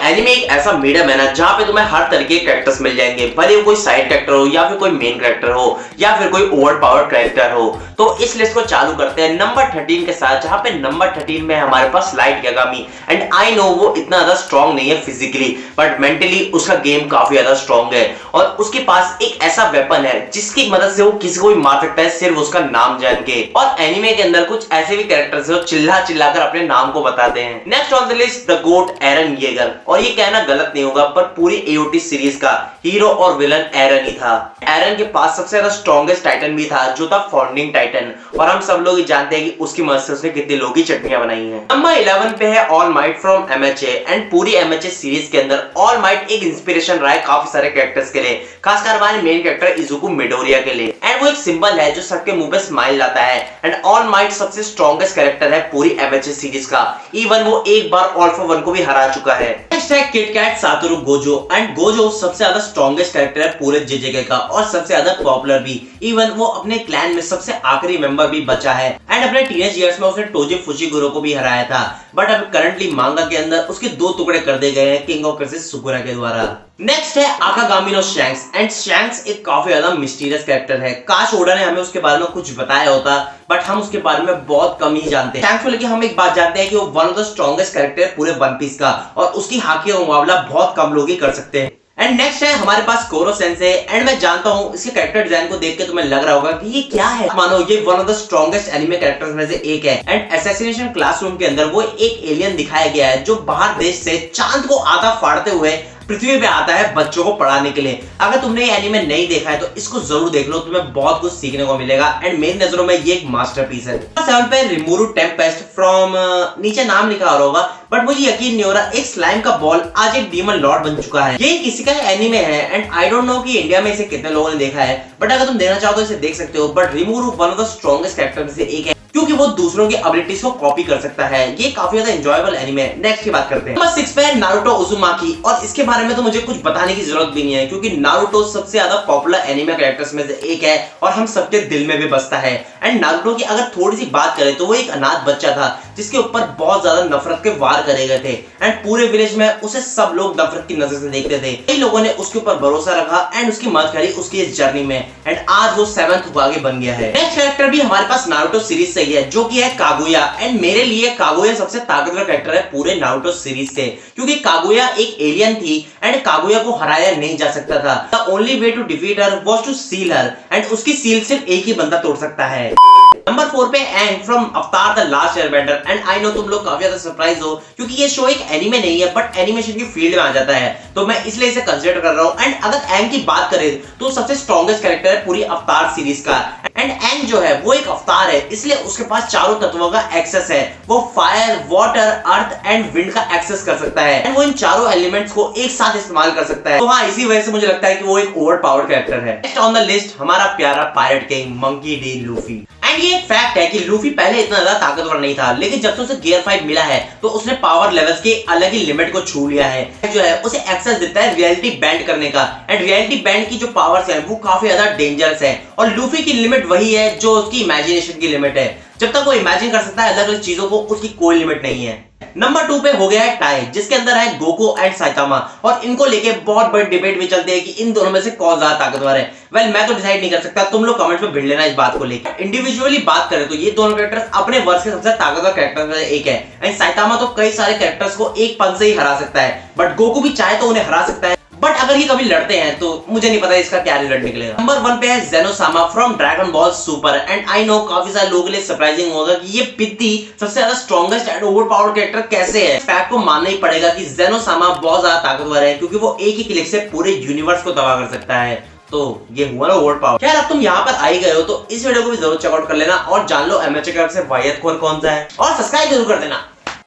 Anime एक ऐसा medium है ना जहाँ पे तुम्हें हर तरीके के कैरेक्टर्स मिल जाएंगे, भले वो कोई साइड कैरेक्टर हो या फिर कोई मेन कैरेक्टर हो या फिर कोई ओवर पावर कैरेक्टर हो। तो इस लिस्ट को चालू करते हैं नंबर 13 के साथ, जहाँ पे नंबर 13 में हमारे पास Light Yagami. And I know वो इतना ज्यादा स्ट्रॉन्ग नहीं है फिजिकली, बट मेंटली उसका गेम काफी ज्यादा स्ट्रॉन्ग है और उसके पास एक ऐसा वेपन है जिसकी मदद से वो किसी को भी मार सकता है सिर्फ उसका नाम जान के। और एनिमे के अंदर कुछ ऐसे भी कैरेक्टर्स है जो चिल्ला चिल्लाकर अपने नाम को बताते हैं। Next on the list the GOAT Eren Yeager. और ये कहना गलत नहीं होगा पर पूरी एओटी सीरीज का हीरो और विलन एरन ही था। एरन के पास सबसे ज्यादा स्ट्रॉन्गेस्ट टाइटन भी था जो था फाउंडिंग टाइटन, और हम सब लोग जानते हैं कि उसकी मदद से उसने कितने लोगों की चटनियां बनाई हैं। नंबर 11 पे है all might from MHA. And पूरी एमएचए सीरीज के अंदर ऑल माइट एक इंस्पिरेशन रहा है काफी सारे कैरेक्टर्स के लिए, खासकर हमारे मेन कैरेक्टर इजुकु मिडोरिया के लिए। एंड वो एक सिंबल है जो सबके मुंह पे स्माइल लाता है। एंड ऑल माइट सबसे स्ट्रॉन्गेस्ट कैरेक्टर है पूरी एमएचए सीरीज का, इवन वो एक बार ऑल फॉर वन को भी हरा चुका है। नेक्स्ट है किट कैट सातोरू गोजो। एंड गोजो सबसे ज्यादा स्ट्रॉन्गेस्ट कैरेक्टर है पूरे जेजेके का और सबसे ज्यादा पॉपुलर भी, इवन वो अपने क्लैन में सबसे आखिरी मेंबर भी बचा है। एंड अपने टीनेज इयर्स में उसने टोजी फुशिगुरो को भी हराया था, बट अब करंटली मांगा के अंदर उसके 2 टुकड़े कर दिए गए हैं किंग ऑफ क्रेसिस सुकुरा के द्वारा। नेक्स्ट है आकागामी नो शैंक्स। एंड शैंक्स एक काफी ज्यादा मिस्टीरियस कैरेक्टर है। काश ओडा ने हमें उसके बारे में कुछ बताया होता, बट हम उसके बारे में बहुत कम ही जानते हैं। शैंक्स को लेके हम एक बात जानते हैं कि वो one of the strongest character है पूरे वन पीस का, और उसकी हाकी का मुकाबला बहुत कम लोग ही कर सकते हैं। एंड नेक्स्ट है हमारे पास कोरो सेंसे। एंड मैं जानता हूँ इसके कैरेक्टर डिजाइन को देख के तुम्हें लग रहा होगा कि ये क्या है। मानो ये one of the strongest anime characters में से एक है। एंड असैसिनेशन क्लासरूम के अंदर वो एक एलियन दिखाया गया है जो बाहर देश से चांद को आधा फाड़ते हुए पृथ्वी पे आता है बच्चों को पढ़ाने के लिए। अगर तुमने ये एनीमे नहीं देखा है तो इसको जरूर देख लो, तुम्हें बहुत कुछ सीखने को मिलेगा। एंड मेरी नजरों में ये एक मास्टरपीस है। 7 पे रिमोरू टेम्पेस्ट फ्रॉम, नीचे नाम लिखा होगा बट मुझे यकीन नहीं हो रहा, एक स्लाइम का बॉल आज एक डीमन लॉर्ड बन चुका है। ये किसी का एनीमे है एंड आई डोंट नो कि इंडिया में इसे कितने लोगों ने देखा है, बट अगर तुम देखना चाहो तो इसे देख सकते हो। But Rimuru one of the strongest character में से एक है क्योंकि वो दूसरों की एबिलिटीज को कॉपी कर सकता है। ये काफी ज्यादा एंजॉयबल एनीमे है। नेक्स्ट की बात करते हैं। नंबर 6 पे है नारुतो उजुमाकी। और इसके बारे में तो मुझे कुछ बताने की जरूरत भी नहीं है क्योंकि नारुतो सबसे ज्यादा पॉपुलर एनीमे कैरेक्टर्स में से एक है और हम सबके दिल में भी बसता है। एंड नारुतो की अगर थोड़ी सी बात करें तो वो एक अनाथ बच्चा था जिसके ऊपर बहुत ज्यादा नफरत के वार करे गए थे। एंड पूरे विलेज में उसे सब लोग नफरत की नजर से देखते थे। कई लोगों ने उसके ऊपर भरोसा रखा एंड उसकी मदद करी उसकी इस जर्नी में। एंड आज वो 7th होकागे बन गया है। नेक्स्ट कैरेक्टर भी हमारे पास नारुतो सीरीज से ही है जो कि है कागुया। एंड मेरे लिए कागुया सबसे ताकतवर कैरेक्टर है पूरे नारुतो सीरीज से, क्योंकि कागुया एक एलियन थी एंड कागुया को हराया नहीं जा सकता था। The only way to defeat her was to seal her. And उसकी सील सिर्फ एक ही बंदा तोड़ सकता है। नंबर 4 पे एंग फ्रॉम अवतार the last Airbender. And I no तुम लोग काफी ज्यादा सरप्राइज हो क्योंकि ये शो एक एनीमे नहीं है बट एनिमेशन की फील्ड में आ जाता है, तो मैं इसलिए इसे कंसीडर कर रहा हूं। एंड अगर एंग की बात करें तो सबसे स्ट्रॉन्गेस्ट कैरेक्टर है पूरी अवतार सीरीज का। एंड एंग जो है वो एक अवतार है, इसलिए उसके पास चारों तत्वों का एक्सेस है। वो fire, water, earth and wind का एक्सेस कर सकता है। एंड वो इन चारों एलिमेंट्स को एक साथ इस्तेमाल कर सकता है। तो हाँ, इसी वजह से मुझे लगता है कि वो एक ओवर पावर्ड कैरेक्टर है। नेक्स्ट ऑन द लिस्ट हमारा प्यारा pirate king monkey D Luffy. And ये एक फैक्ट है कि लूफी पहले इतना ज्यादा ताकतवर नहीं था, लेकिन जब से उसे गियर 5 मिला है तो उसने पावर लेवल्स के अलग ही लिमिट को छू लिया है। जो है उसे एक्सेस देता है रियलिटी बैंड करने का। एंड रियलिटी बैंड की जो पावर्स है वो काफी ज्यादा डेंजरस है और लूफी की लिमिट वही है जो उसकी इमेजिनेशन की लिमिट है। जब तक वो इमेजिन कर सकता है अलग अलग चीजों को, उसकी कोई लिमिट नहीं है। नंबर 2 पे हो गया है टाई, जिसके अंदर है गोकू एंड साइतामा। और इनको लेके बहुत बड़ी डिबेट भी चलती है कि इन दोनों में से कौन ज्यादा ताकतवर है। वेल मैं तो डिसाइड नहीं कर सकता, तुम लोग कमेंट्स में भिड़ लेना इस बात को लेकर। इंडिविजुअली बात करें तो ये दोनों कैरेक्टर्स अपने वर्ष के सबसे ताकतवर कैरेक्टर में से एक है। एंड साइतामा तो कई सारे कैरेक्टर्स को एक पन से ही हरा सकता है, बट गोकू भी चाहे तो उन्हें हरा सकता है। बट अगर ये कभी लड़ते हैं तो मुझे नहीं पता इसका क्या रिजल्ट निकलेगा। नंबर 1 पे है Zenosama from Dragon Ball Super. And I know काफी सारे लोगों के लिए सरप्राइजिंग होगा कि ये पित्ती सबसे ज्यादा strongest and over powered character कैसे है। फैक्ट को मानना ही पड़ेगा कि जेनोसामा बहुत ज्यादा ताकतवर है क्योंकि वो एक ही क्लिक से पूरे यूनिवर्स को तबाह कर सकता है। तो ये हुआ ना ओवर पावर। खैर अब तुम यहाँ पर आई गए हो तो इस वीडियो को भी जरूर चेकआउट कर लेना और जान लो एमएचए कैरेक्टर से वाहियत कौन सा है और सब्सक्राइब जरूर कर देना।